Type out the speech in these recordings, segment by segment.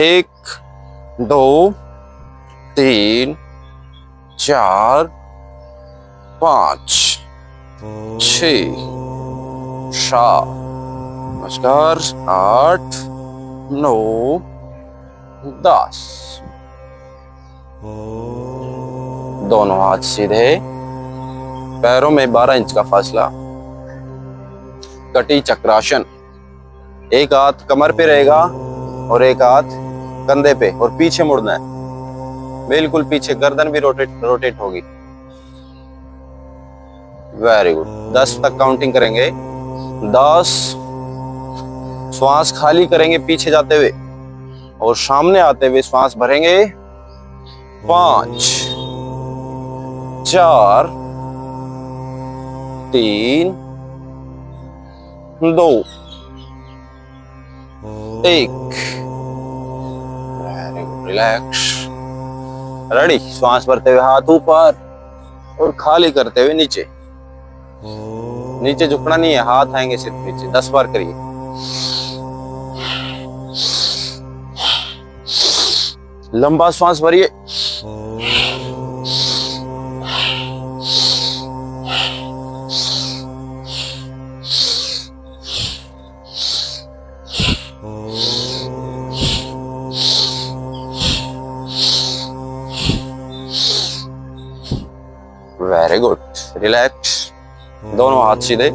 एक, दो, तीन, चार, पाँच, छः, सात, नमस्कार, आठ, नौ, 10। दोनों हाथ सीधे, पैरों में 12 इंच का फासला, कटी चक्रासन। एक हाथ कमर पे रहेगा और एक हाथ कंधे पे, और पीछे मुड़ना है, बिल्कुल पीछे, गर्दन भी रोटेट होगी। Very good. 10 तक काउंटिंग करेंगे। 10, श्वास खाली करेंगे पीछे जाते हुए और सामने आते हुए श्वास भरेंगे। 5, 4, 3, 2, 1। Very good, relax. रेडी। श्वास भरते हुए हाथ ऊपर और खाली करते हुए नीचे। नीचे झुकना नहीं है, हाथ आएंगे सिर्फ नीचे। 10 बार करिए। लंबा श्वास भरिए। Very good, relax. दोनों हाथ सीधे,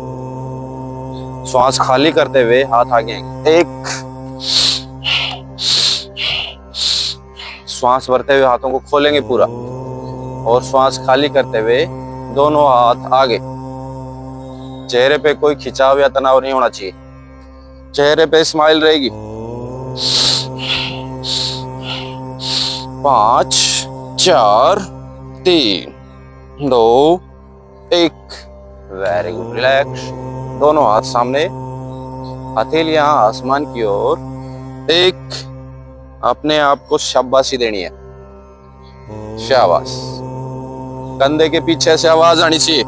श्वास खाली करते हुए हाथ आगे आएंगे। 1, श्वास भरते हुए हाथों को खोलेंगे पूरा और श्वास खाली करते हुए दोनों हाथ आगे। चेहरे पे कोई खिंचाव या तनाव नहीं होना चाहिए, चेहरे पे स्माइल रहेगी। 5, 4, 3, 2, 1। Very good, relax. दोनों हाथ सामने, हथेलियां आसमान की ओर। 1, अपने आप को शाबाशी देनी है। शाबाश। कंधे के पीछे से आवाज आनी चाहिए।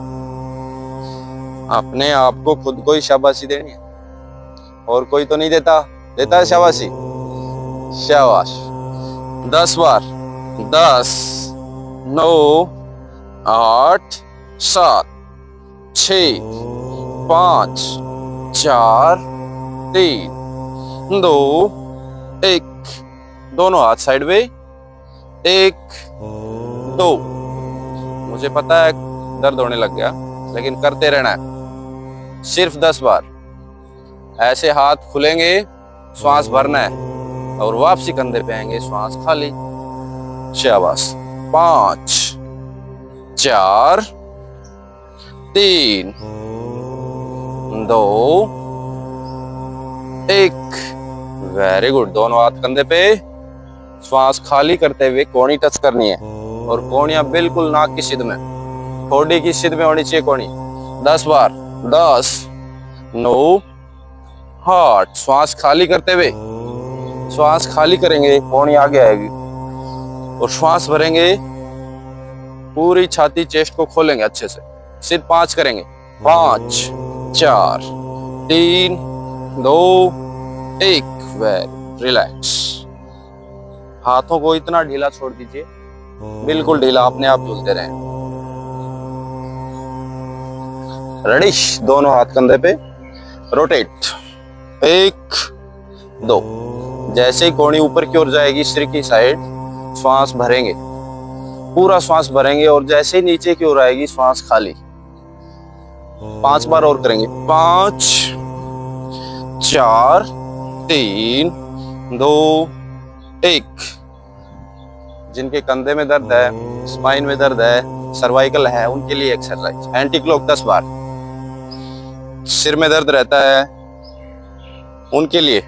अपने आप को, खुद को ही शाबाशी देनी है, और कोई तो नहीं देता। देता है शाबाशी? शाबाश। 10 बार। 10, 9, 8, 7, 6, 5, 4, 3, 2, 1। दोनों हाथ साइड में। 1, 2। मुझे पता है दर्द होने लग गया, लेकिन करते रहना है। सिर्फ 10 बार ऐसे हाथ खुलेंगे, श्वास भरना है और वापसी कंधे पे आएंगे, श्वास खाली। शाबाश। 5, 4, 3, 2, 1। Very good. दोनों हाथ कंधे पे, श्वास खाली करते हुए कोहनी टच करनी है, और कोहनियां बिल्कुल नाक की सिद्ध में, ठोड़ी की सिद्ध में होनी चाहिए कोहनी। 10 बार। 10, 9, 8। श्वास खाली करते हुए, श्वास खाली करेंगे, कोहनी आगे आएगी और श्वास भरेंगे। पूरी छाती, चेस्ट को खोलेंगे अच्छे से। सिर्फ 5 करेंगे। 5, 4, 3, 2, 1। Very relax. हाथों को इतना ढीला छोड़ दीजिए, बिल्कुल ढीला, अपने आप झूलते रहें। रेडी। दोनों हाथ कंधे पे, रोटेट। 1, 2। जैसे ही कोहनी ऊपर की ओर जाएगी, सिर की साइड, श्वास भरेंगे, पूरा श्वास भरेंगे, और जैसे ही नीचे की ओर आएगी, श्वास खाली। 5 बार और करेंगे। 5, 4, 3, 2, 1। जिनके कंधे में दर्द है, स्पाइन में दर्द है, सर्वाइकल है, उनके लिए एक्सरसाइज। एंटी क्लॉक 10 बार। सिर में दर्द रहता है, उनके लिए।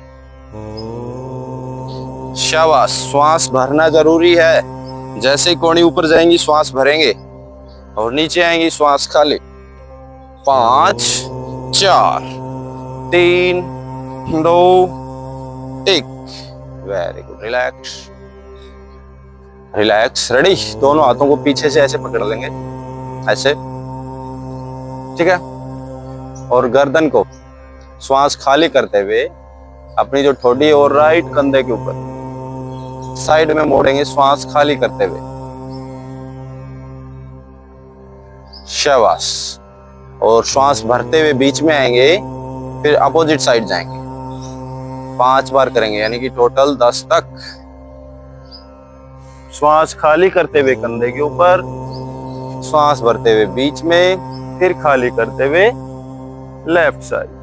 शाबाश। श्वास भरना जरूरी है। जैसे ही कोहनी ऊपर जाएंगी, श्वास भरेंगे और नीचे आएंगी, श्वास खाली। 5, 4, 3, 2, 1। Very good, relax. Relax. Ready. दोनों हाथों को पीछे से ऐसे पकड़ लेंगे, ऐसे, ठीक है। और गर्दन को श्वास खाली करते हुए अपनी जो ठोडी और राइट कंधे के ऊपर, साइड में मोड़ेंगे श्वास खाली करते हुए। शाबाश। और श्वास भरते हुए बीच में आएंगे, फिर अपोजिट साइड जाएंगे। 5 बार करेंगे, यानी कि टोटल 10 तक। श्वास खाली करते हुए कंधे के ऊपर, श्वास भरते हुए बीच में, फिर खाली करते हुए left side.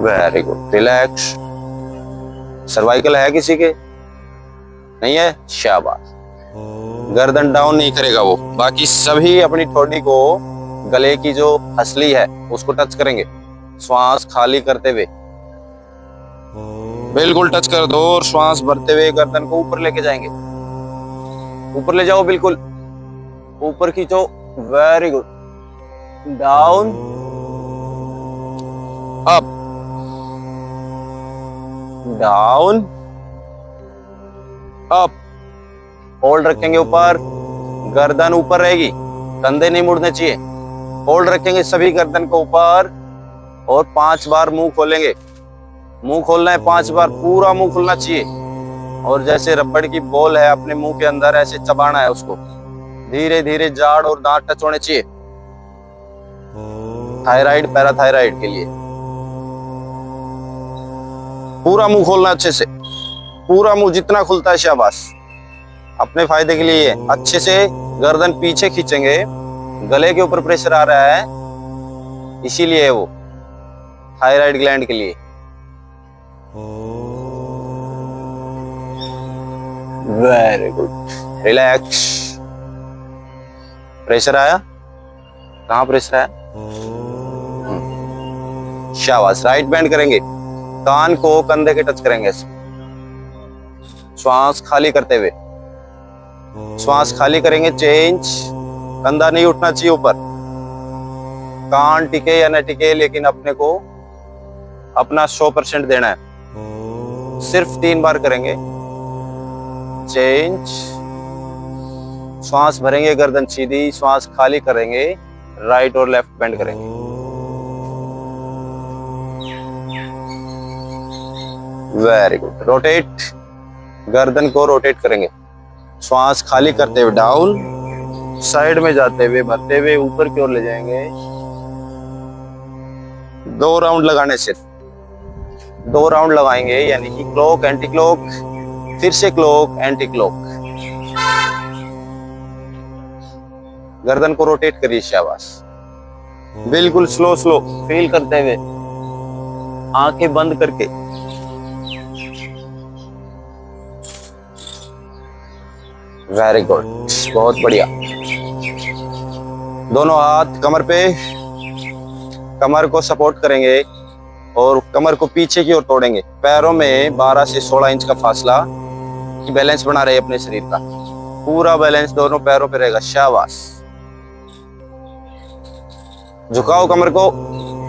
Very good. Relax. Cervical है किसी के? नहीं है? शाबाश। गर्दन डाउन नहीं करेगा वो। बाकी सभी अपनी ठोड़ी को, गले की जो हसली है उसको टच करेंगे श्वास खाली करते हुए। बिल्कुल टच कर दो और श्वास भरते हुए गर्दन को ऊपर लेके जाएंगे। ऊपर ले जाओ, बिल्कुल ऊपर खींचो। Very good. Down, up, down, up. Hold रखेंगे ऊपर, गर्दन ऊपर रहेगी, कंधे नहीं मुड़ने चाहिए। होल्ड रखेंगे सभी गर्दन को ऊपर और 5 बार मुंह खोलेंगे। मुंह खोलना है 5 बार, पूरा मुंह खुलना चाहिए। और जैसे रबड़ की बॉल है अपने मुंह के अंदर, ऐसे चबाना है उसको। धीरे धीरे जाड़ और दांत टच होने चाहिए। थायराइड, पैराथायराइड के लिए पूरा मुंह खोलना अच्छे से। पूरा मुंह जितना खुलता है, शाबाश। अपने फायदे के लिए अच्छे से गर्दन पीछे खींचेंगे। गले के ऊपर प्रेशर आ रहा है, इसीलिए है वो, थायराइड ग्लैंड के लिए। Very good. रिलैक्स। प्रेशर आया? कहाँ प्रेशर आया? शाबाश। राइट बैंड करेंगे, कान को कंधे के टच करेंगे। श्वास खाली करते हुए, श्वास खाली करेंगे। चेंज। कंधा नहीं उठना चाहिए ऊपर। कान टिके या न टिके, लेकिन अपने को अपना 100% देना है। सिर्फ 3 बार करेंगे। चेंज। श्वास भरेंगे, गर्दन सीधी, श्वास खाली करेंगे, राइट और लेफ्ट बेंड करेंगे। Very good. रोटेट। गर्दन को रोटेट करेंगे, श्वास खाली करते हुए डाउन, साइड में जाते हुए भरते हुए ऊपर की ओर ले जाएंगे। 2 राउंड लगाने, सिर्फ 2 राउंड लगाएंगे, यानी कि क्लॉक एंटी क्लॉक, फिर से क्लॉक एंटी क्लॉक। गर्दन को रोटेट करिए। शाबाश। बिल्कुल स्लो स्लो फील करते हुए, आंखें बंद करके। Very good. बहुत बढ़िया। दोनों हाथ कमर पे, कमर को सपोर्ट करेंगे और कमर को पीछे की ओर तोड़ेंगे। पैरों में 12 से 16 इंच का फासला, कि बैलेंस बना रहे अपने शरीर का। पूरा बैलेंस दोनों पैरों पे रहेगा। शाबाश। झुकाओ कमर को।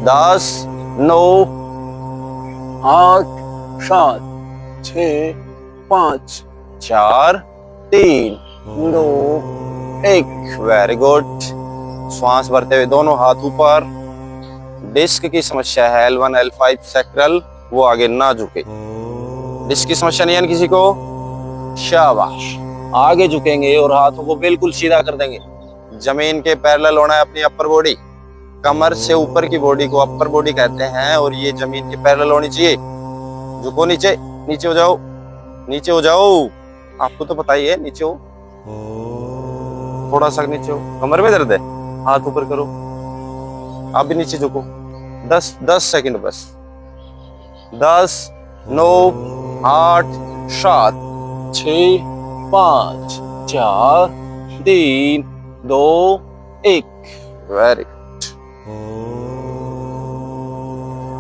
10, 9, 8, 7, 6, 5, 4, 3, 2, 1। Very good. श्वास भरते हुए दोनों हाथ ऊपर। डिस्क की समस्या है, L1, L5 सैक्रल, वो आगे ना झुके। डिस्क की समस्या नहीं है किसी को? शाबाश। आगे झुकेंगे और हाथों को बिल्कुल सीधा कर देंगे। जमीन के पैरेलल होना है अपनी अपर बॉडी। कमर से ऊपर की बॉडी को अपर बॉडी कहते हैं, और ये जमीन के पैरेलल होनी चाहिए। झुको नीचे, नीचे हो जाओ, नीचे हो जाओ। आपको तो पता ही है, नीचे हो, थोड़ा सा नीचे हो। कमर में दर्द है, हाथ ऊपर करो। आप भी नीचे झुको। 10 सेकंड बस। 10, 9, 8, 7, 6, 5, 4, 3, 2, 1। Very good.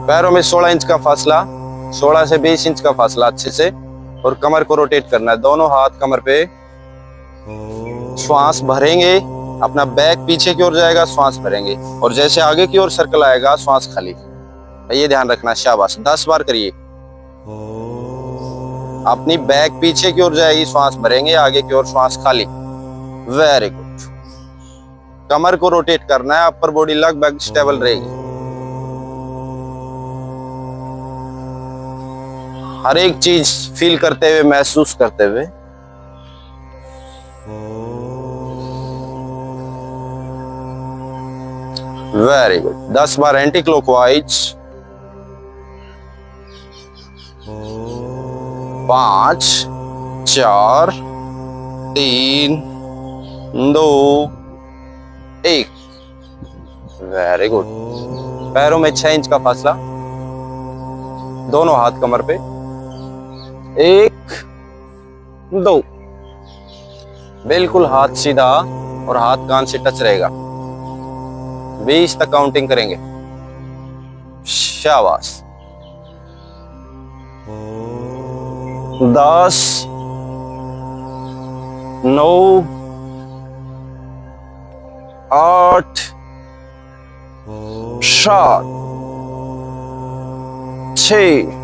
पैरों में 16 इंच का फासला, 16 से 20 इंच का फासला अच्छे से, और कमर को रोटेट करना है। दोनों हाथ कमर पे। श्वास भरेंगे, अपना बैक पीछे की ओर जाएगा, श्वास भरेंगे, और जैसे आगे की ओर सर्कल आएगा, श्वास खाली। ये ध्यान रखना। शाबाश। 10 बार करिए। अपनी बैक पीछे की ओर जाएगी, श्वास भरेंगे, आगे की ओर श्वास खाली। Very good. कमर को रोटेट करना है, अपर बॉडी लगभग स्टेबल रहेगी। हर एक चीज फील करते हुए, महसूस करते हुए। Very good. 10 बार एंटी क्लॉकवाइज। 5 4 3 2 1। Very good. पैरों में 6 इंच का फासला, दोनों हाथ कमर पे। 1 2। बिल्कुल हाथ सीधा और हाथ कान से टच रहेगा। 20 तक काउंटिंग करेंगे। शाबाश। 10 9 8 7 6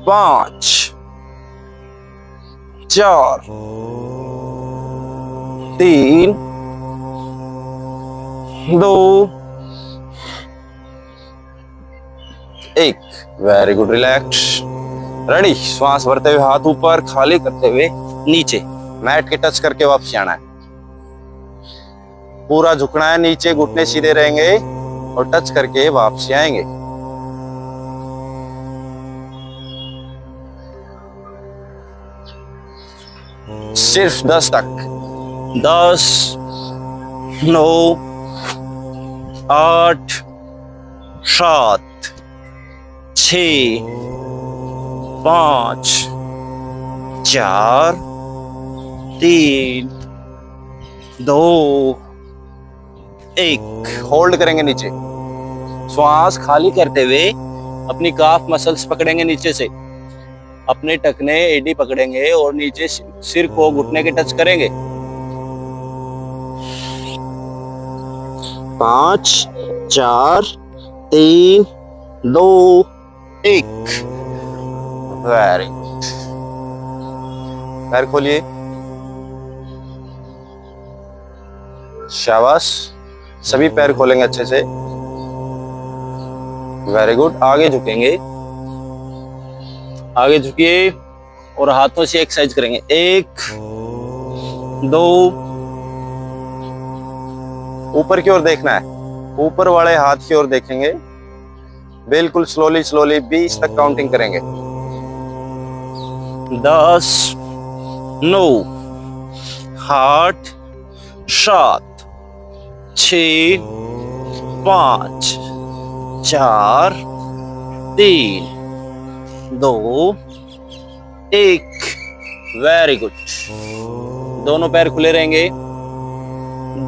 5 4 3 2 1। Very good. रिलैक्स। रेडी। श्वास भरते हुए हाथ ऊपर, खाली करते हुए नीचे, मैट के टच करके वापस आना है। पूरा झुकना है नीचे, घुटने सीधे रहेंगे और टच करके वापस आएंगे। सिर्फ 10 तक। 10 9 8 7 6 5 4 3 2 1। होल्ड करेंगे नीचे। श्वास खाली करते हुए अपनी काफ मसल्स पकड़ेंगे नीचे से, अपने टखने एडी पकड़ेंगे और नीचे सिर को घुटने के टच करेंगे। 5 4 3 2 1। Very good. पैर खोलिए। शाबाश। सभी पैर खोलेंगे अच्छे से। Very good. आगे झुकेंगे। आगे झुकिए और हाथों से एक्सरसाइज करेंगे। 1 2। ऊपर की ओर देखना है, ऊपर वाले हाथ की ओर देखेंगे। बिल्कुल स्लोली स्लोली 20 तक काउंटिंग करेंगे। 10 9 8 7 6 5 4 3 2 1। Very good. दोनों पैर खुले रहेंगे,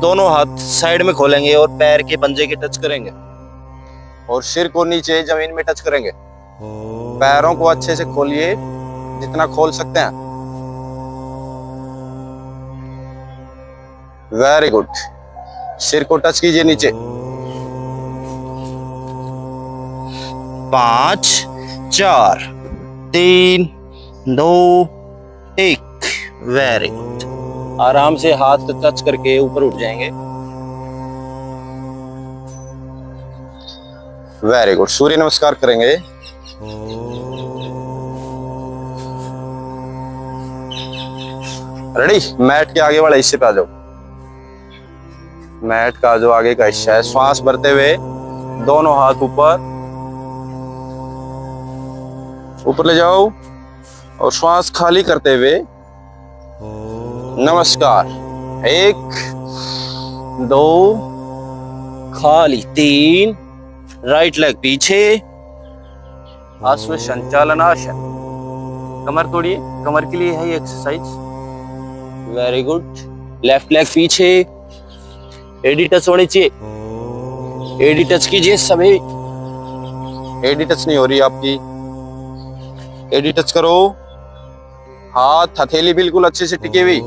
दोनों हाथ साइड में खोलेंगे और पैर के पंजे के टच करेंगे और सिर को नीचे जमीन में टच करेंगे। पैरों को अच्छे से खोलिए, जितना खोल सकते हैं। Very good. सिर को टच कीजिए नीचे। 5 4 3 2 1। Very good. आराम से हाथ टच करके ऊपर उठ जाएंगे। Very good. सूर्य नमस्कार करेंगे। रेडी। मैट के आगे वाले हिस्से पे आ जाओ। मैट का जो आगे का हिस्सा है, श्वास भरते हुए दोनों हाथ ऊपर ऊपर ले जाओ और श्वास खाली करते हुए नमस्कार। 1 2 खाली। 3 राइट लेग पीछे, अश्व संचालनासन। कमर तोड़िए, कमर के लिए है ये exercise. Very good. Left leg पीछे, एडी टच होनी चाहिए। एडी टच कीजिए सभी। एडी टच नहीं हो रही आपकी, एडी टच करो। हाथ हथेली बिल्कुल अच्छे से टिकी हुई।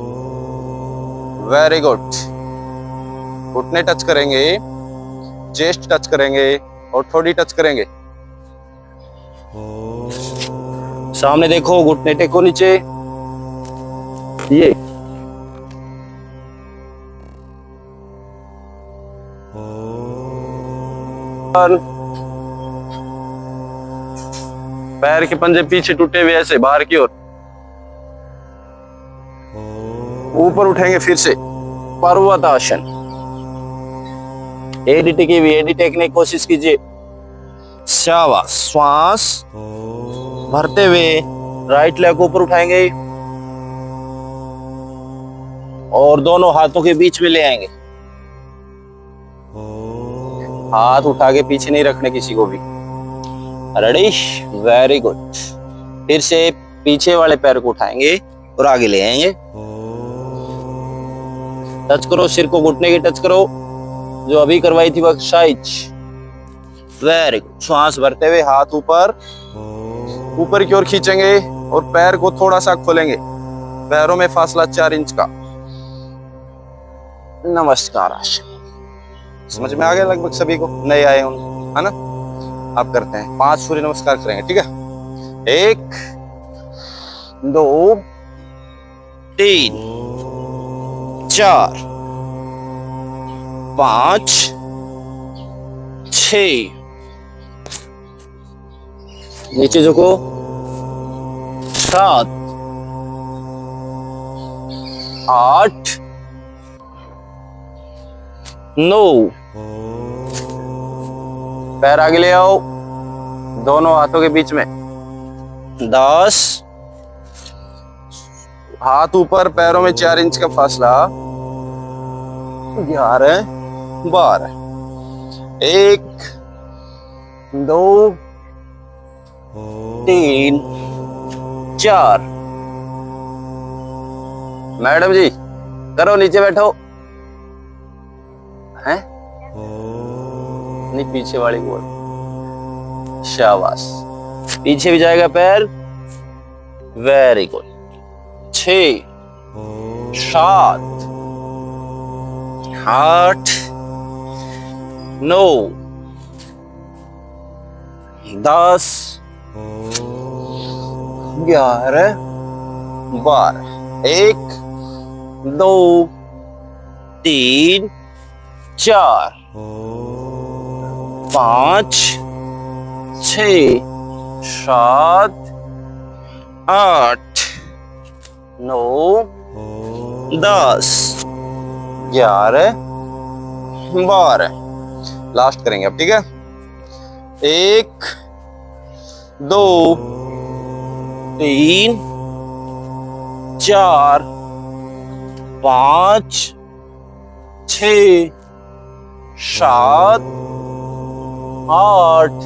Very good. घुटने टच करेंगे, चेस्ट टच करेंगे और ठोड़ी टच करेंगे। सामने देखो, घुटने टेको नीचे। ये पैर के पंजे पीछे टूटे हुए ऐसे बाहर की ओर। ऊपर उठेंगे फिर से, पर्वतासन। एडी टिकी हुई, एडी टेकने की कोशिश कीजिए। शाबाश। श्वास भरते हुए राइट लेग ऊपर उठाएंगे और दोनों हाथों के बीच में ले आएंगे। हाथ उठा के पीछे नहीं रखने किसी को भी। Ready, very good. फिर से पीछे वाले पैर को उठाएंगे और आगे ले आएंगे। टच करो सिर को, घुटने की टच करो, जो अभी करवाई थी वो एक्सरसाइज। Very good. श्वास भरते हुए हाथ ऊपर ऊपर की ओर खींचेंगे और पैर को थोड़ा सा खोलेंगे। पैरों में फासला 4 इंच का। नमस्कार आसन। समझ में आ गया लगभग सभी को, नए आए होंगे, है ना। आप करते हैं 5 सूर्य नमस्कार करेंगे, ठीक है। 1 2 3 4 5 6। नीचे झुको। 7 8 9। पैर आगे ले आओ, दोनों हाथों के बीच में। 10। हाथ ऊपर, पैरों में 4 इंच का फासला। 11 12। 1 2 3 4। मैडम जी करो, नीचे बैठो। हैं? नहीं, पीछे वाली को। शाबाश। पीछे भी जाएगा पैर। Very good. 6 7 8 9 10 11 12। 1 2 3 4 5 6 7 8 9 10 11 12। लास्ट करेंगे अब, ठीक है। 1 2 3 4 5 6 7 8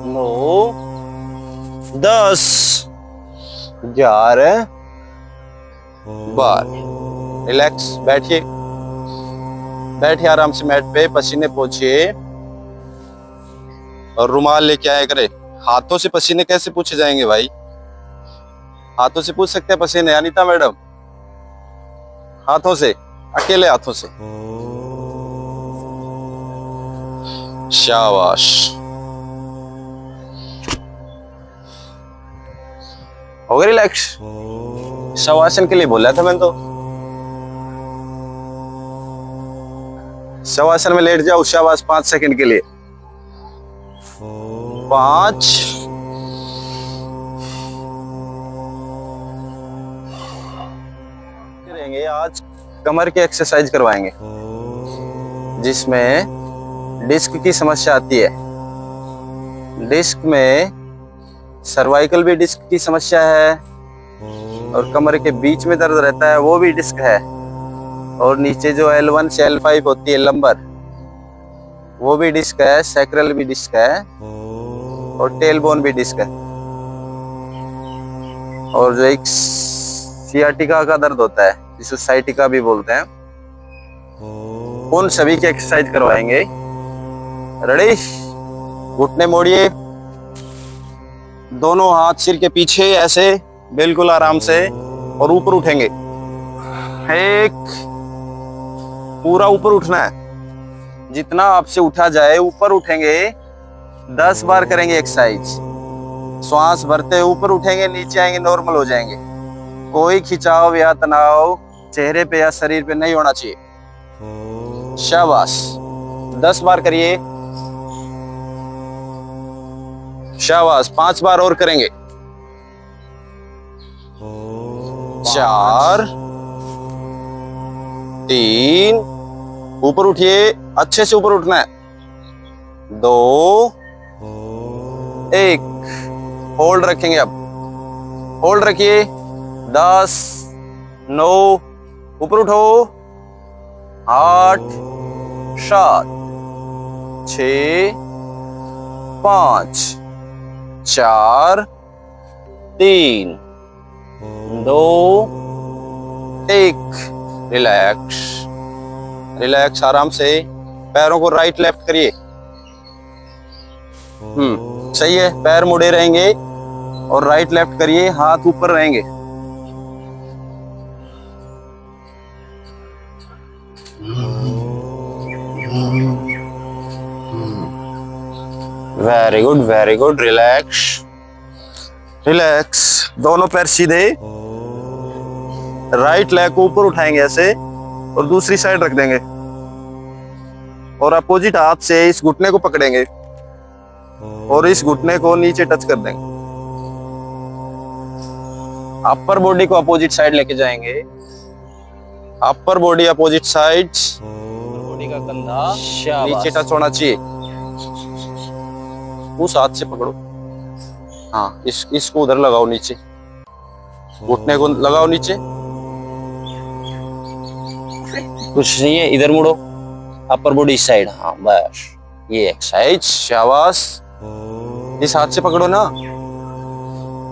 9 10 11 12। रिलैक्स, बैठिए। बैठिए आराम से मैट पे, पसीने पोंछिए और रुमाल लेके आया करे। हाथों से पसीने कैसे पूछे जाएंगे भाई? हाथों से पूछ सकते हैं पसीने, अनीता मैडम? हाथों से, अकेले हाथों से। शाबाश। हो गया रिलैक्स? शवासन के लिए बोला था मैंने तो। शवासन में लेट जाओ, शाबाश। 5 सेकंड के लिए। 5 करेंगे। आज कमर की एक्सरसाइज करवाएंगे, जिसमें डिस्क की समस्या आती है। डिस्क में सर्वाइकल भी डिस्क की समस्या है और कमर के बीच में दर्द रहता है, वो भी डिस्क है। और नीचे जो L1 से L5 होती है लंबर, वो भी डिस्क है। सैक्रल भी डिस्क है और टेल बोन भी डिस्क है। और जो एक सियाटिका का दर्द होता है, जिसे साइटिका भी बोलते हैं, उन सभी की एक्सरसाइज करवाएंगे। रेडी? घुटने मोड़िए, दोनों हाथ सिर के पीछे ऐसे, बिल्कुल आराम से, और ऊपर उठेंगे। 1 पूरा ऊपर उठना है, जितना आपसे उठा जाए ऊपर उठेंगे। 10 बार करेंगे एक्सरसाइज। श्वास भरते ऊपर उठेंगे, नीचे आएंगे, नॉर्मल हो जाएंगे। कोई खिंचाव या तनाव चेहरे पे या शरीर पे नहीं होना चाहिए। शाबाश। 10 बार करिए। शाबाश, 5 बार और करेंगे। 4 3, ऊपर उठिए, अच्छे से ऊपर उठना है। 2 1, होल्ड रखेंगे। अब होल्ड रखिए। 10 9, ऊपर उठो। 8 7 6 5 4 3 2 1। रिलैक्स रिलैक्स, आराम से। पैरों को राइट लेफ्ट करिए। सही है, पैर मुड़े रहेंगे और राइट लेफ्ट करिए, हाथ ऊपर रहेंगे। Very good very good. Relax relax. दोनों पैर सीधे, राइट लेग को ऊपर उठाएंगे ऐसे और दूसरी साइड रख देंगे और अपोजिट हाथ से इस घुटने को पकड़ेंगे और इस घुटने को नीचे टच कर देंगे। अपर बॉडी को अपोजिट साइड लेके जाएंगे। Upper body opposite side, body का कंधा नीचे टच होना चाहिए। उस हाथ से पकड़ो। हाँ, इसको उधर लगाओ, नीचे घुटने को लगाओ नीचे। कुछ नहीं है, इधर मुड़ो। अपर बॉडी इस साइड। हाँ बस, ये एक्सरसाइज। शाबाश, इस हाथ से पकड़ो ना,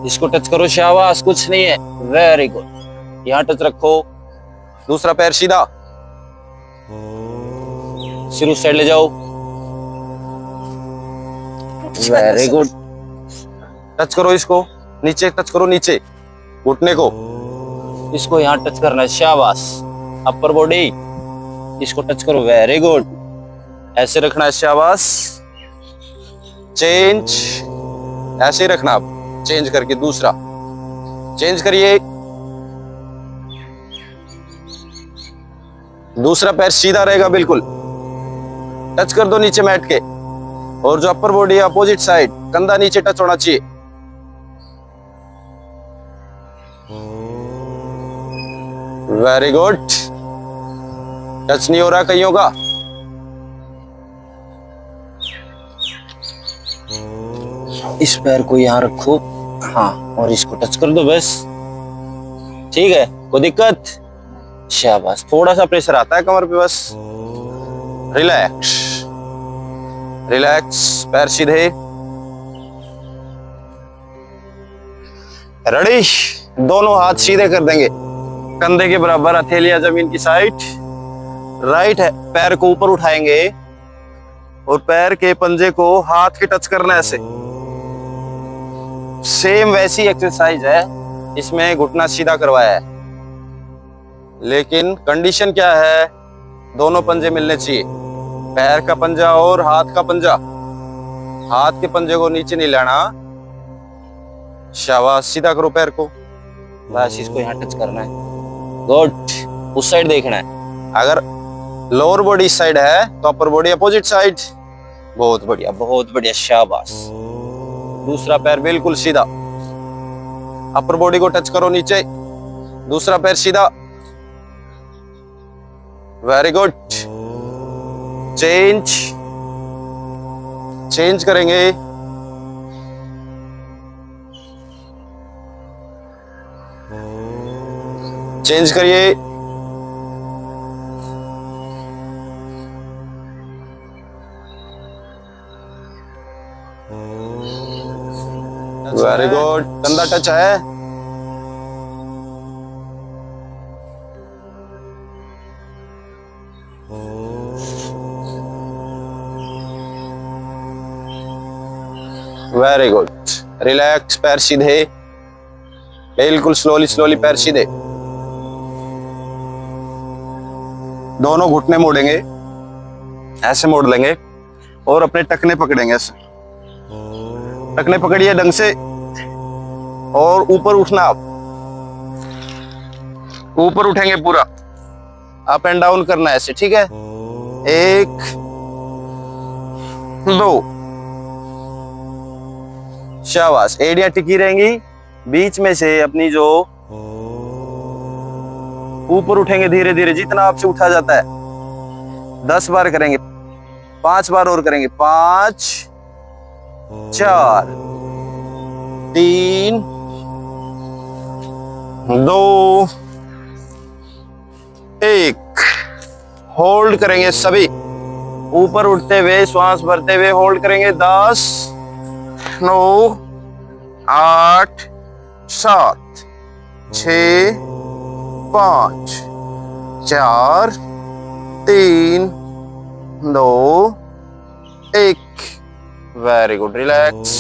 इसको टच करो। शाबाश, कुछ नहीं है। Very good. यहाँ टच रखो। दूसरा पैर सीधा, सिर उस साइड ले जाओ। Very good. टच करो इसको, नीचे टच करो, नीचे घुटने को। इसको यहाँ टच करना है। शाबाश। अपर बॉडी, इसको टच करो। Very good. ऐसे रखना है। शाबाश। चेंज, ऐसे ही रखना। आप चेंज करके दूसरा चेंज करिए। दूसरा पैर सीधा रहेगा बिल्कुल। टच कर दो नीचे मैट के। और जो अपर बॉडी है अपोजिट साइड, कंधा नीचे टच होना चाहिए। Very good. टच नहीं हो रहा कईयों का। इस पैर को यहां रखो। हाँ, और इसको टच कर दो बस। ठीक है, कोई दिक्कत? शाबाश। थोड़ा सा प्रेशर आता है कमर पे बस। Relax relax. पैर सीधे। रेडी? दोनों हाथ सीधे कर देंगे, कंधे के बराबर, हथेलियां जमीन की साइड। राइट है, पैर को ऊपर उठाएंगे और पैर के पंजे को हाथ के टच करना है ऐसे। सेम वैसी एक्सरसाइज है, इसमें घुटना सीधा करवाया है, लेकिन कंडीशन क्या है? दोनों पंजे मिलने चाहिए, पैर का पंजा और हाथ का पंजा। हाथ के पंजे को नीचे नहीं लाना। शाबाश, सीधा करो पैर को, बस इसको यहाँ टच करना है। गुड। उस साइड देखना है। अगर लोअर बॉडी इस साइड है तो अपर बॉडी अपोजिट साइड। बहुत बढ़िया, बहुत बढ़िया। शाबाश। दूसरा पैर बिल्कुल सीधा, अपर बॉडी को टच करो नीचे। दूसरा पैर सीधा। Very good. चेंज चेंज करेंगे। चेंज करिए। Very good. कंधा टच है। Very good. रिलैक्स। पैर सीधे, बिल्कुल स्लोली स्लोली पैर सीधे। दोनों घुटने मोड़ेंगे, ऐसे मोड़ लेंगे और अपने टखने पकड़ेंगे ऐसे। टखने पकड़िए ढंग से और ऊपर उठना। आप ऊपर उठेंगे पूरा, अप एंड डाउन करना है ऐसे। ठीक है, 1 2 शाबाश। एड़ियां टिकी रहेंगी, बीच में से अपनी जो ऊपर उठेंगे धीरे धीरे, जितना आपसे उठा जाता है। 10 बार करेंगे, 5 बार और करेंगे। 5 4 3 2 1। होल्ड करेंगे सभी, ऊपर उठते हुए श्वास भरते हुए होल्ड करेंगे। 10 9 8 7 6 5 4 3 2 1। Very good. रिलैक्स।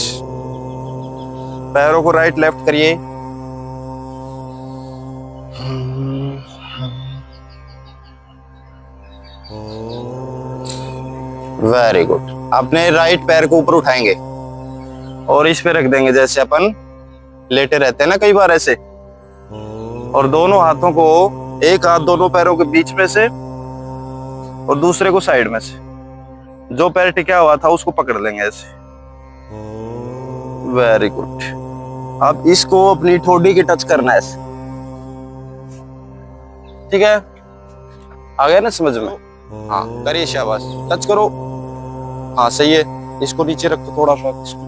पैरों को राइट लेफ्ट करिए। Very good. अपने राइट पैर को ऊपर उठाएंगे और इस पे रख देंगे, जैसे अपन लेटे रहते हैं ना कई बार ऐसे। और दोनों हाथों को, एक हाथ दोनों पैरों के बीच में से और दूसरे को साइड में से, जो पैर टिका हुआ था उसको पकड़ लेंगे ऐसे। Very good. अब इसको अपनी ठोडी के टच करना है ऐसे, ठीक है? आ गया ना समझ में? हाँ करिए, शाबाश। टच करो। हाँ सही है। इसको नीचे रखो थोड़ा सा, इसको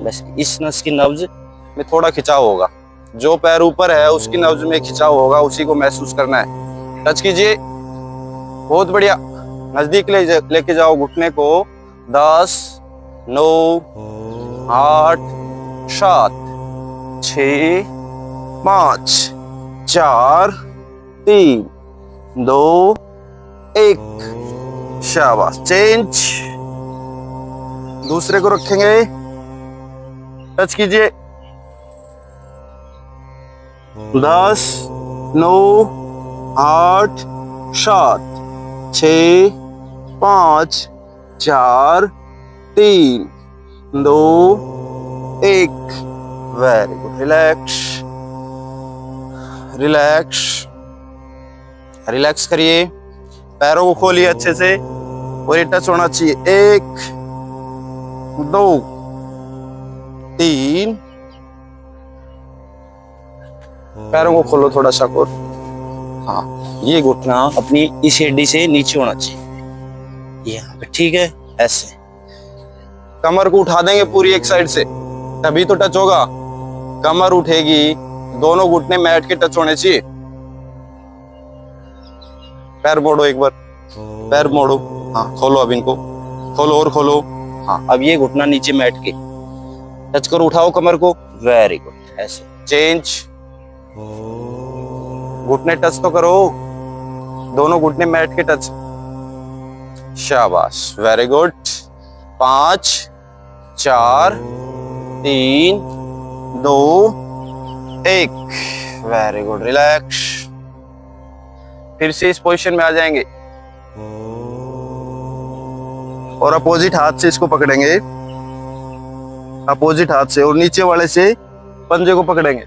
बस। इस नस की नब्ज में थोड़ा खिंचाव होगा, जो पैर ऊपर है उसकी नब्ज में खिंचाव होगा, उसी को महसूस करना है। टच कीजिए। बहुत बढ़िया। नजदीक लेके जाओ घुटने को। 10 9 8 7 6 5 4 3 2 1। शाबाश। चेंज। दूसरे को रखेंगे। टच कीजिए। 10 9 8 7 6 5 4 3 2 1। Very good. Relax. Relax. Relax करिए। पैरों को खोलिए अच्छे से और ये टच होना चाहिए। 1 2 3। पैरों को खोलो थोड़ा सा और। हाँ, ये घुटना अपनी इस एडी से नीचे होना चाहिए, यहाँ पे, ठीक है? ऐसे कमर को उठा देंगे पूरी एक साइड से, तभी तो टच होगा। कमर उठेगी, दोनों घुटने मैट के टच होने चाहिए। पैर मोड़ो एक बार, पैर मोड़ो। हाँ खोलो, अब इनको खोलो और खोलो। हाँ अब ये घुटना नीचे मैट के टच करो, उठाओ कमर को। Very good. ऐसे। चेंज। घुटने टच तो करो, दोनों घुटने मैट के टच। शाबाश। Very good. 5 4 3 2 1। Very good. Relax. फिर से इस पोजीशन में आ जाएंगे और अपोजिट हाथ से इसको पकड़ेंगे, अपोजिट हाथ से, और नीचे वाले से पंजे को पकड़ेंगे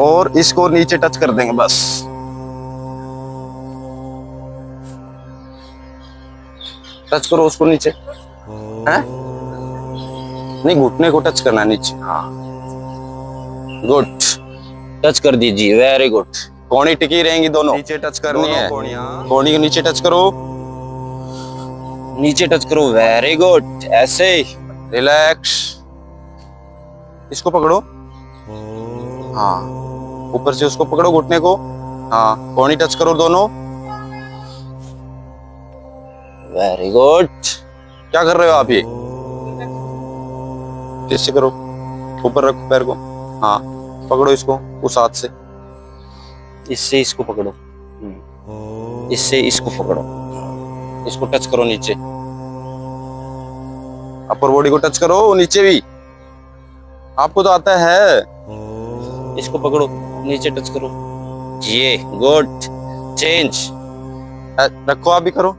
और इसको नीचे टच कर देंगे बस। टच करो उसको नीचे, हैं? नहीं, घुटने को टच करना नीचे। हाँ गुड। टच कर दीजिए। Very good. कोहनी टिकी रहेंगी दोनों, नीचे टच करनी है। कोहनी को नीचे टच करो, नीचे टच करो। Very good. ऐसे। रिलैक्स। इसको पकड़ो। हाँ ऊपर से उसको पकड़ो, घुटने को। हाँ कोहनी टच करो दोनों। Very good. क्या कर रहे हो आप? ये किससे करो? ऊपर रखो पैर को। हाँ पकड़ो इसको उस हाथ से, इससे इसको पकड़ो, इससे इसको पकड़ो, इसको टच करो नीचे। अपर बॉडी को टच करो, नीचे भी। आपको तो आता है। इसको पकड़ो, नीचे टच करो। ये गुड। चेंज। रखो, आप भी करो।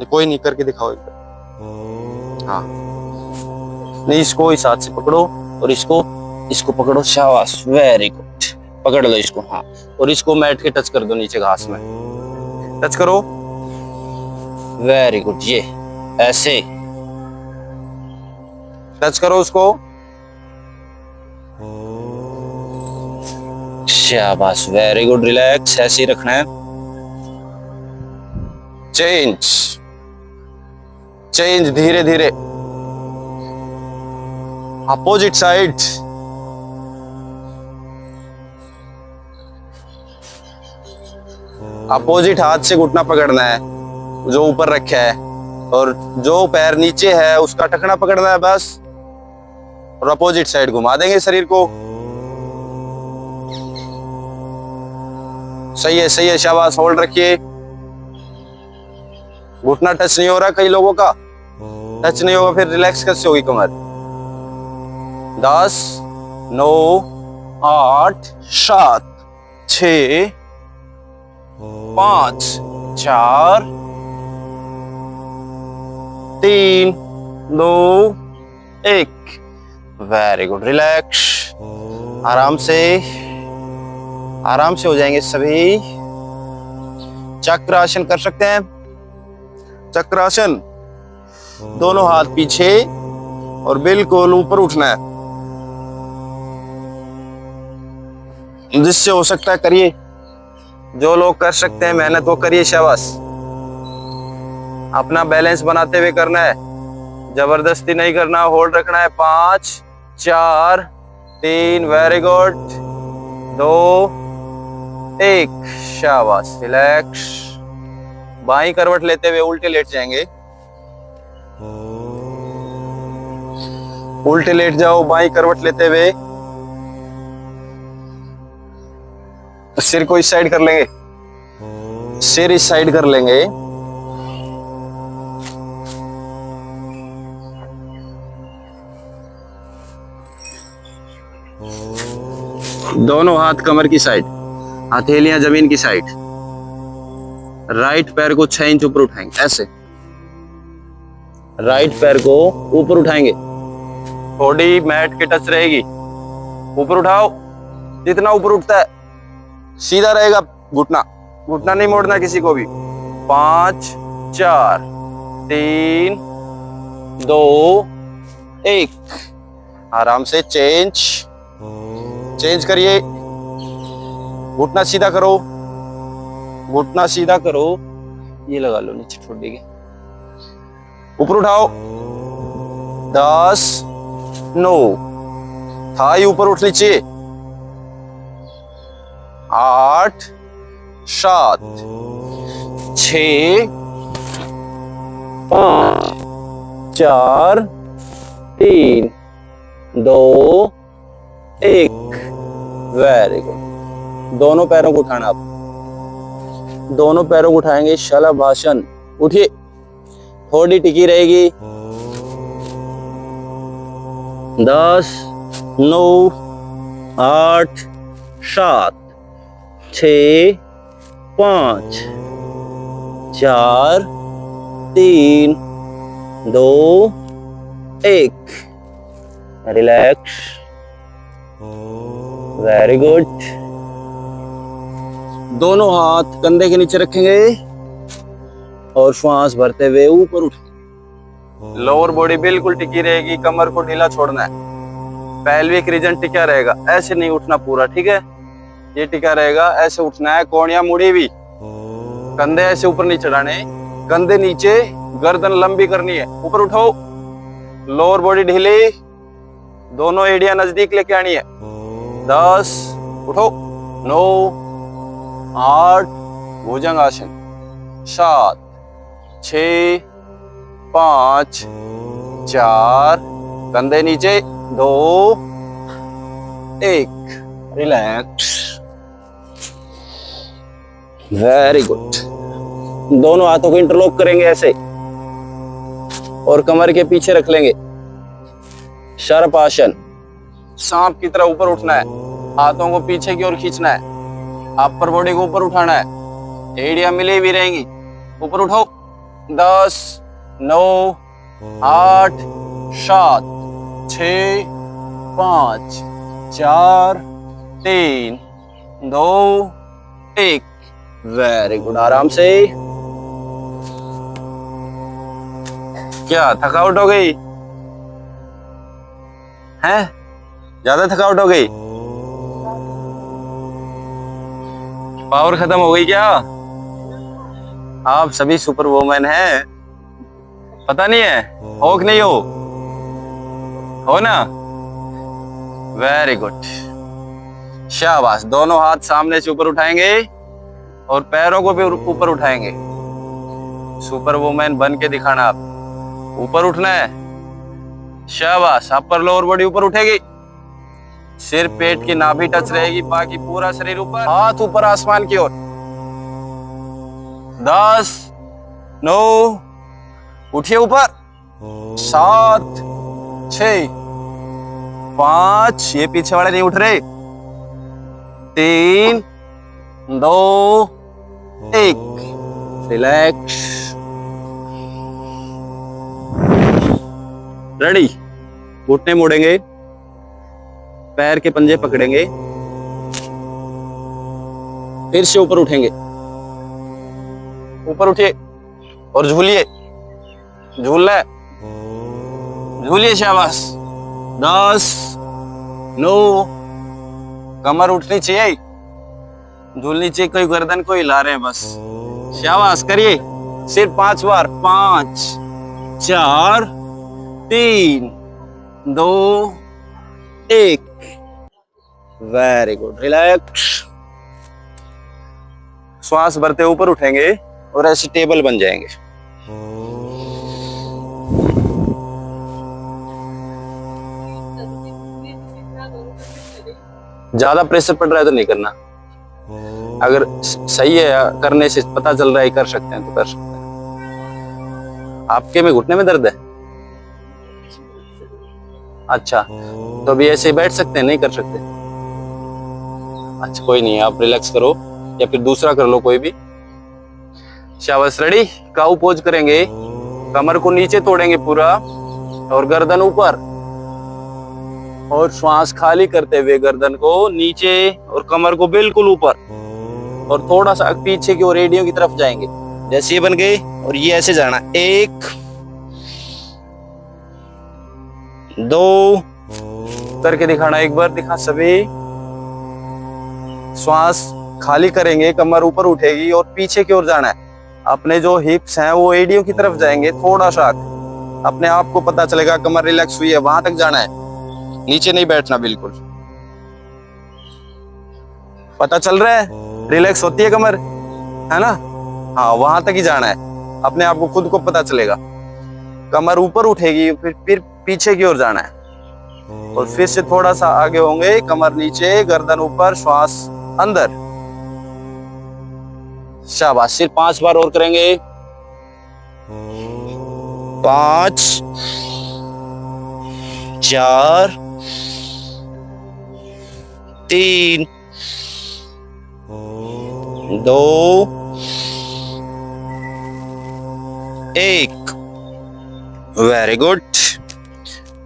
कोई नहीं, करके दिखाओ एक बार। हाँ नहीं, इसको इस हाथ से पकड़ो और इसको पकड़ो। शाबाश। Very good. पकड़ लो इसको। हाँ और इसको मैट के टच कर दो नीचे घास में। टच करो। Very good. ये ऐसे। टच करो उसको। शाबाश, वेरी गुड, रिलैक्स, ऐसे ही रखना है। चेंज चेंज, धीरे धीरे। Opposite side. अपोजिट हाथ से घुटना पकड़ना है जो ऊपर रखा है, और जो पैर नीचे है उसका टखना पकड़ना है बस, और अपोजिट साइड घुमा देंगे शरीर को। सही है, सही है, शाबाश, होल्ड रखिए। घुटना टच नहीं हो रहा, कई लोगों का टच नहीं होगा, फिर रिलैक्स कैसे होगी कमर। 10 9 8 7 6 5 4 3 2 1। वेरी गुड, रिलैक्स, आराम से, आराम से हो जाएंगे सभी। चक्रासन कर सकते हैं। चक्रासन, दोनों हाथ पीछे और बिल्कुल ऊपर उठना है। जिससे हो सकता है करिए, जो लोग कर सकते हैं मेहनत वो करिए, शाबाश। अपना बैलेंस बनाते हुए करना है, जबरदस्ती नहीं करना, होल्ड रखना है। 5 4 3, वेरी गुड, 2 1, शाबाश, रिलैक्स। बाईं करवट लेते हुए उल्टे लेट जाएंगे। उल्टे लेट जाओ बाईं करवट लेते हुए। सिर को इस साइड कर लेंगे, सिर इस साइड कर लेंगे। दोनों हाथ कमर की साइड, हथेलियां जमीन की साइड। राइट पैर को 6 इंच ऊपर उठाएंगे, ऐसे राइट पैर को ऊपर उठाएंगे, बॉडी मैट के टच रहेगी। ऊपर उठाओ, जितना ऊपर उठता है सीधा रहेगा घुटना, घुटना नहीं मोड़ना किसी को भी। 5 4 3 2 1, आराम से चेंज, चेंज करिए। घुटना सीधा करो, घुटना सीधा करो, ये लगा लो नीचे ठोडी के, ऊपर उठाओ। 10 9, थाई ऊपर उठनी चाहिए। 8 7 6 5 4 3 2 1, वेरी गुड। दोनों पैरों को उठाना, आप दोनों पैरों को उठाएंगे, शलभासन। उठिए, थोड़ी टिकी रहेगी। 10 9 8 7 6 5 4 3 2 1, रिलैक्स, वेरी गुड। दोनों हाथ कंधे के नीचे रखेंगे और श्वास भरते हुए ऊपर उठ। लोअर बॉडी बिल्कुल टिकी रहेगी, कमर को ढीला छोड़ना है। पेल्विक रीजन टिका रहेगा, ऐसे नहीं उठना पूरा, ठीक है, ये टिका रहेगा, ऐसे उठना है। कोहनियां मुड़ी हुई, कंधे ऐसे ऊपर नहीं चढ़ाने, कंधे नीचे, गर्दन लंबी करनी है। ऊपर उठो, लोअर बॉडी ढीली, दोनों एड़ियां नजदीक लेके आनी है। 10 उठो, 9 8, भुजंग आसन। 7 6 5 4, कंधे नीचे, 2 1, रिलैक्स, वेरी गुड। दोनों हाथों को इंटरलॉक करेंगे ऐसे और कमर के पीछे रख लेंगे। सर्प आसन, सांप की तरह ऊपर उठना है, हाथों को पीछे की ओर खींचना है, अपर बॉडी को ऊपर उठाना है, एड़ियां मिली भी रहेंगी। ऊपर उठो, 10 9 8 7 6 5 4 3 2 1, वेरी गुड। आराम से। क्या थकावट हो गई? हैं? ज्यादा थकावट हो गई? पावर खत्म हो गई क्या? आप सभी सुपर वुमेन हैं, पता नहीं है हो कि नहीं हो ना? वेरी गुड, शाबाश। दोनों हाथ सामने से ऊपर उठाएंगे और पैरों को भी ऊपर उठाएंगे। सुपर वुमेन बन के दिखाना। आप ऊपर उठना है, शाबाश। अपर लोअर बॉडी ऊपर उठेगी, सिर पेट की नाभि टच रहेगी, बाकी पूरा शरीर ऊपर, हाथ ऊपर आसमान की ओर। 10, 9, उठिए ऊपर, 7, 6, 5, ये पीछे वाले नहीं उठ रहे, 3, 2, 1, रिलैक्स। रेडी। घुटने मोड़ेंगे, पैर के पंजे पकड़ेंगे, फिर से ऊपर उठेंगे। ऊपर उठिए और झूलिए, झूलना है, झूलिए, शाबाश। 10, 9, कमर उठनी चाहिए, झूलनी चाहिए, कोई गर्दन को हिला रहे हैं बस, शाबाश। करिए, सिर्फ 5 बार। 5, 4, 3, 2, 1, वेरी गुड, रिलैक्स। श्वास भरते ऊपर उठेंगे और ऐसे टेबल बन जाएंगे। ज्यादा प्रेशर पड़ रहा है तो नहीं करना, अगर सही है, करने से पता चल रहा है कर सकते हैं तो कर सकते हैं। आपके में घुटने में दर्द है? अच्छा, तो अभी ऐसे बैठ सकते हैं, नहीं कर सकते? अच्छा, कोई नहीं, आप रिलैक्स करो या फिर दूसरा कर लो कोई भी। शाबाश। रेडी। काऊ पोज करेंगे, कमर को नीचे तोड़ेंगे पूरा और गर्दन ऊपर, और श्वास खाली करते हुए गर्दन को नीचे और कमर को बिल्कुल ऊपर, और थोड़ा सा पीछे की ओर रेडियो की तरफ जाएंगे। जैसे ये बन गए और ये ऐसे जाना। 1, 2 करके दिखाना, एक बार दिखा सभी। श्वास खाली करेंगे, कमर ऊपर उठेगी और पीछे की ओर जाना है। अपने जो हिप्स हैं वो एडियो की तरफ जाएंगे, थोड़ा सा अपने आप को पता चलेगा कमर रिलैक्स हुई है, वहां तक जाना है, नीचे नहीं बैठना बिल्कुल। पता चल रहा है? रिलैक्स होती है कमर, है ना? हाँ, वहां तक ही जाना है, अपने आप को खुद को पता चलेगा। कमर ऊपर उठेगी, फिर पीछे की ओर जाना है, और फिर से थोड़ा सा आगे होंगे, कमर नीचे, गर्दन ऊपर, श्वास अंदर। शाबाश। सिर्फ 5 बार और करेंगे। 5, 4, 3, 2, 1, वेरी गुड।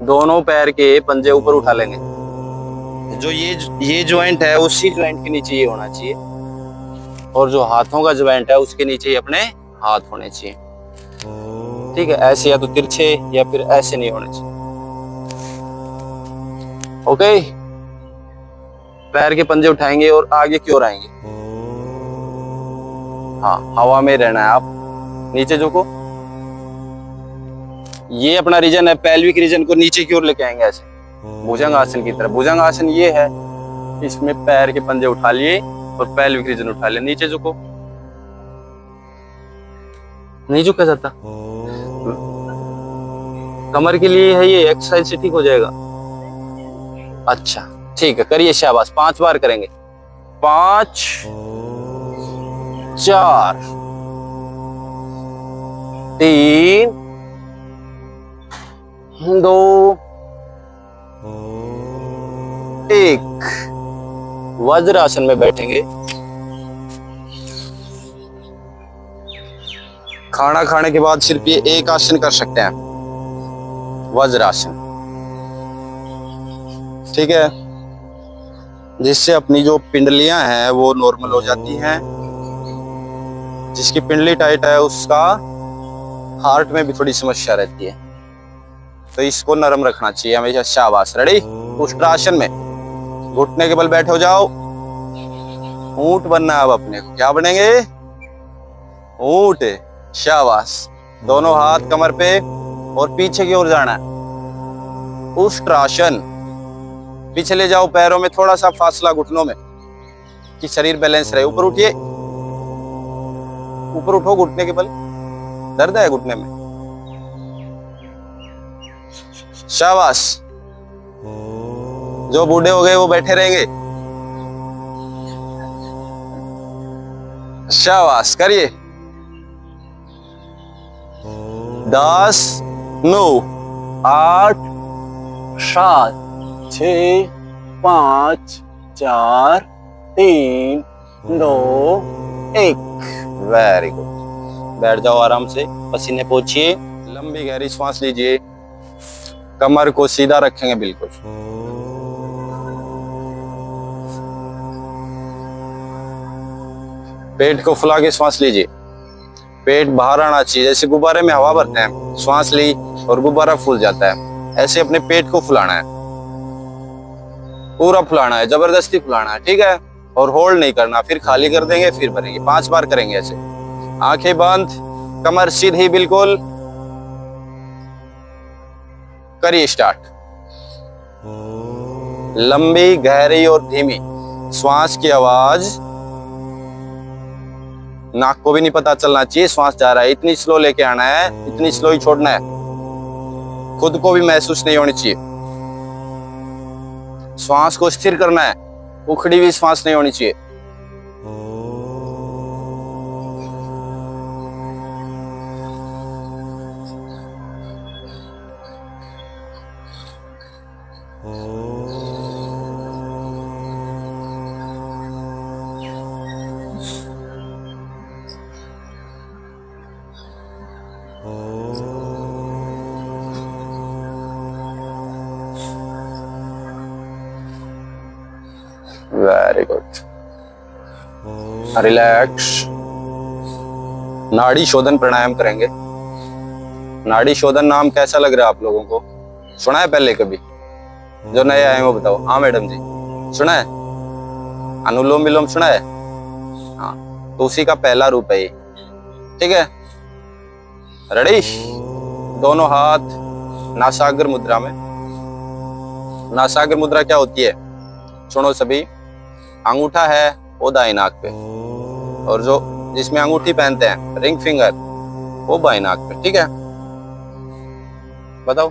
दोनों पैर के पंजे ऊपर उठा लेंगे। जो ये ज्वाइंट है उसी ज्वाइंट के नीचे ये होना चाहिए, और जो हाथों का ज्वाइंट है उसके नीचे ही अपने हाथ होने चाहिए। ठीक है, ऐसे या तो तिरछे या फिर ऐसे नहीं होने चाहिए। ओके। पैर के पंजे उठाएंगे और आगे की ओर आएंगे। हाँ, हवा में रहना है, आप नीचे झुको। ये अपना रीजन है, पेल्विक रीजन को नीचे की ओर लेके आएंगे ऐसे, भुजंग आसन की तरह। भुजंग आसन ये है, इसमें पैर के पंजे उठा लिए और पेल्विक रीजन उठा लिया, नीचे झुको। नहीं झुका जाता, कमर के लिए है ये एक्सरसाइज से ठीक हो जाएगा। अच्छा, ठीक है, करिए, शाबाश। 5 बार करेंगे। 5, 4, 3, 2, 1, वज्रासन में बैठेंगे। खाना खाने के बाद सिर्फ ये एक आसन कर सकते हैं, वज्रासन। ठीक है, जिससे अपनी जो पिंडलियां हैं वो नॉर्मल हो जाती हैं। जिसकी पिंडली टाइट है उसका हार्ट में भी थोड़ी समस्या रहती है। तो इसको नरम रखना चाहिए हमेशा। शाबाश, रेडी। उष्ट्रासन में घुटने के बल बैठे हो जाओ। ऊंट बनना है अब अपने को। क्या बनेंगे? ऊंट। शाबाश। दोनों हाथ कमर पे और पीछे की ओर जाना है। उष्ट्रासन। पीछे ले जाओ, पैरों में थोड़ा सा फासला घुटनों में कि शरीर बैलेंस रहे। ऊपर उठिए, ऊपर उठो घुटने के बल। दर्द है घुटने में? शाबाश। जो बूढ़े हो गए वो बैठे रहेंगे। शाबाश, करिए। 10 9 8 7 6 5 4 3 2 1। Very good. बैठ जाओ आराम से, पसीने पोंछिए। लंबी गहरी सांस लीजिए। कमर को सीधा रखेंगे बिल्कुल। पेट को फुला के सांस लीजिए। पेट बाहर आना चाहिए, जैसे गुब्बारे में हवा भरते हैं। सांस ली और गुब्बारा फूल जाता है, ऐसे अपने पेट को फुलाना है। पूरा फुलाना है, जबरदस्ती फुलाना है, ठीक है? और होल्ड नहीं करना, फिर खाली कर देंगे, फिर भरेंगे। 5 बार करेंगे ऐसे। आंखें बंद, कमर सीधी बिल्कुल। करिए स्टार्ट। लंबी, गहरी और धीमी श्वास की आवाज। नाक को भी नहीं पता चलना चाहिए श्वास जा रहा है। इतनी स्लो लेके आना है, इतनी स्लो ही छोड़ना है। खुद को भी महसूस नहीं होनी चाहिए। श्वास को स्थिर करना है, उखड़ी हुई श्वास नहीं होनी चाहिए। Very good. रिलैक्स। नाड़ी शोधन प्राणायाम करेंगे। नाड़ी शोधन नाम कैसा लग रहा है आप लोगों को? सुना है पहले कभी? जो नए आए वो बताओ। हाँ मैडम जी, सुना है। अनुलोम विलोम सुना है? हाँ, तो उसी का पहला रूप है ये, ठीक है? रेडी? दोनों हाथ नासाग्र मुद्रा में। नासाग्र मुद्रा क्या होती है? सुनो सभी। अंगूठा है वो दाई नाक पे, और जो जिसमें अंगूठी पहनते हैं रिंग फिंगर, वो बाई नाक पे, ठीक है? बताओ।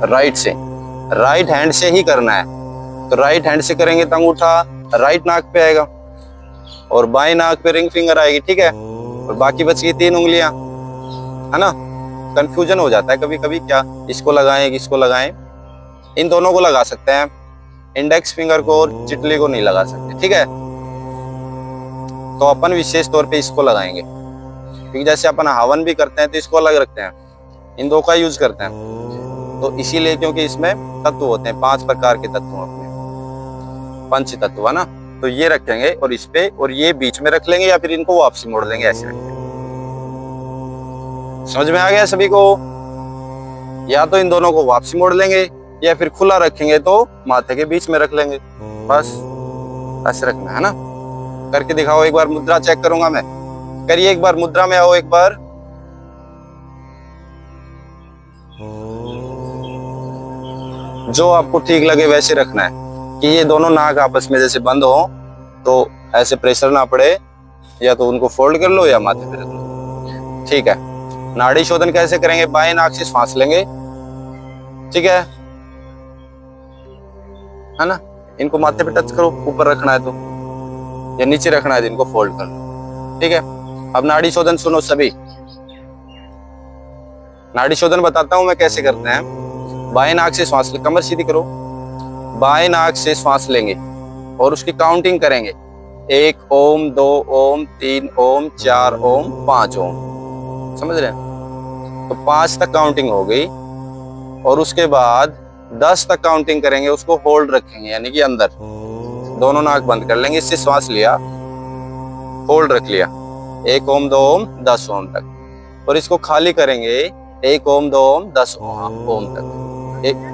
राइट से, राइट हैंड से ही करना है। तो राइट हैंड से करेंगे तो अंगूठा राइट नाक पे आएगा और बाई नाक पे रिंग फिंगर आएगी, ठीक है? और बाकी बच गई 3 उंगलियां, है ना? कंफ्यूजन हो जाता है कभी कभी, क्या इसको लगाएं किसको लगाएं। इन दोनों को लगा सकते हैं, इंडेक्स फिंगर को और चिटली को नहीं लगा सकते, ठीक है? तो अपन विशेष तौर पे इसको लगाएंगे, क्योंकि जैसे अपन हवन भी करते हैं तो इसको अलग रखते हैं, इन दो का यूज करते हैं। तो इसीलिए क्योंकि इसमें तत्व होते हैं, 5 प्रकार के तत्व अपने, पंच तत्व, है ना? तो ये रखेंगे और इस पे, और ये बीच में रख लेंगे या फिर इनको वापसी मोड़ देंगे, ऐसे रखेंगे। समझ में आ गया सभी को? या तो इन दोनों को वापसी मोड़ लेंगे या फिर खुला रखेंगे तो माथे के बीच में रख लेंगे, बस ऐसे रखना है ना? करके दिखाओ एक बार, मुद्रा चेक करूंगा मैं। करिए एक बार, मुद्रा में आओ एक बार। जो आपको ठीक लगे वैसे रखना है, कि ये दोनों नाक आपस में जैसे बंद हो, तो ऐसे प्रेशर ना पड़े, या तो उनको फोल्ड कर लो या माथे पे रख लो, ठीक है? नाड़ी शोधन कैसे करेंगे? बाएं नाक से सांस लेंगे, ठीक है ना? इनको माथे पे टच करो, ऊपर रखना है तो, या नीचे रखना है तो इनको फोल्ड कर लो, ठीक है? अब नाड़ी शोधन सुनो सभी। नाड़ी शोधन बताता हूं मैं कैसे करते हैं। बाएं नाक से सांस ले, कमर सीधी करो, बाएं नाक से सांस लेंगे और उसकी काउंटिंग करेंगे। 1 ओम, 2 ओम, 3 ओम, 4 ओम, 5 ओम। समझ रहे हैं? तो 5 तक काउंटिंग हो गई, और उसके बाद 10 तक काउंटिंग करेंगे, उसको होल्ड रखेंगे, यानी कि अंदर दोनों नाक बंद कर लेंगे। इससे श्वास लिया, होल्ड रख लिया, 1 ओम, 2 ओम, 10 ओम तक। और इसको खाली करेंगे 1 ओम 2 ओम 10 ओम तक। एक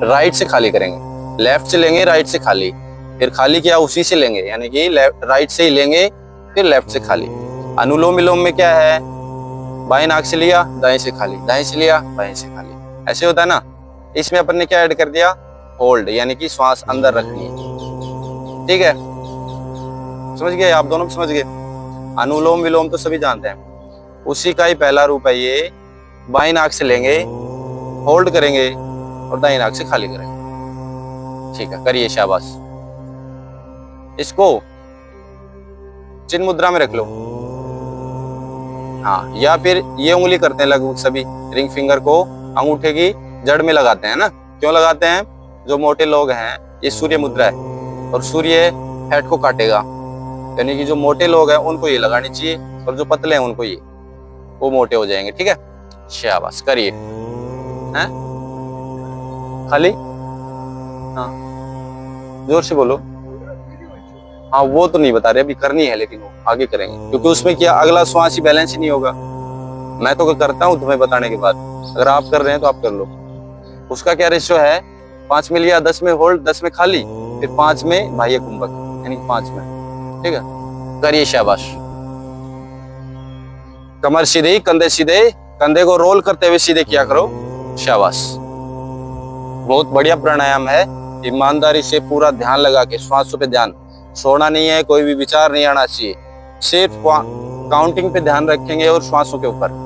राइट से खाली करेंगे, लेफ्ट से लेंगे राइट से खाली, फिर खाली किया उसी से लेंगे, यानी कि राइट से ही लेंगे फिर लेफ्ट से खाली। अनुलोम विलोम में क्या है, बाएं नाक से लिया दाएं से खाली, दाएं से लिया बाएं से खाली, ऐसे होता है ना। इसमें अपन ने क्या ऐड कर दिया, होल्ड, यानी कि श्वास अंदर रखनी है। ठीक है, समझ गए आप दोनों, समझ गए। अनुलोम विलोम तो सभी जानते हैं, उसी का ही पहला रूप है ये। बाएं नाक से लेंगे, होल्ड करेंगे और दाएं नाक से खाली करेंगे। ठीक है, करिए, शाबाश। इसको चिन्ह मुद्रा में रख लो। हाँ, या फिर ये उंगली करते हैं लगभग सभी, रिंग फिंगर को अंगूठे की जड़ में लगाते हैं ना। क्यों लगाते हैं, जो मोटे लोग हैं, ये सूर्य मुद्रा है और सूर्य हेड को काटेगा, यानी कि जो मोटे लोग हैं उनको ये लगानी चाहिए और जो पतले हैं उनको ये, वो मोटे हो जाएंगे। ठीक है, शाबाश, करिए। हैं खाली, हाँ जोर से बोलो। हाँ वो तो नहीं बता रहे, अभी करनी है, लेकिन वो आगे करेंगे, क्योंकि उसमें क्या अगला श्वास ही बैलेंस ही नहीं होगा। मैं तो करता हूँ तुम्हें बताने के बाद, अगर आप कर रहे हैं तो आप कर लो। उसका क्या रेशियो है, 5 में लिया 10 में होल्ड, 10 में खाली, फिर 5 में बाह्य कुंभक, यानी 5 में। ठीक है, करिए, शाबाश। कमर सीधे, कंधे सीधे, कंधे को रोल करते हुए सीधे किया करो, शाबाश। बहुत बढ़िया प्राणायाम है, ईमानदारी से पूरा ध्यान लगा के, श्वासों पे ध्यान, छोड़ना नहीं है, कोई भी विचार नहीं आना चाहिए, सिर्फ काउंटिंग पे ध्यान रखेंगे और श्वासों के ऊपर।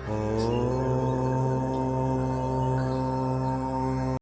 Oh.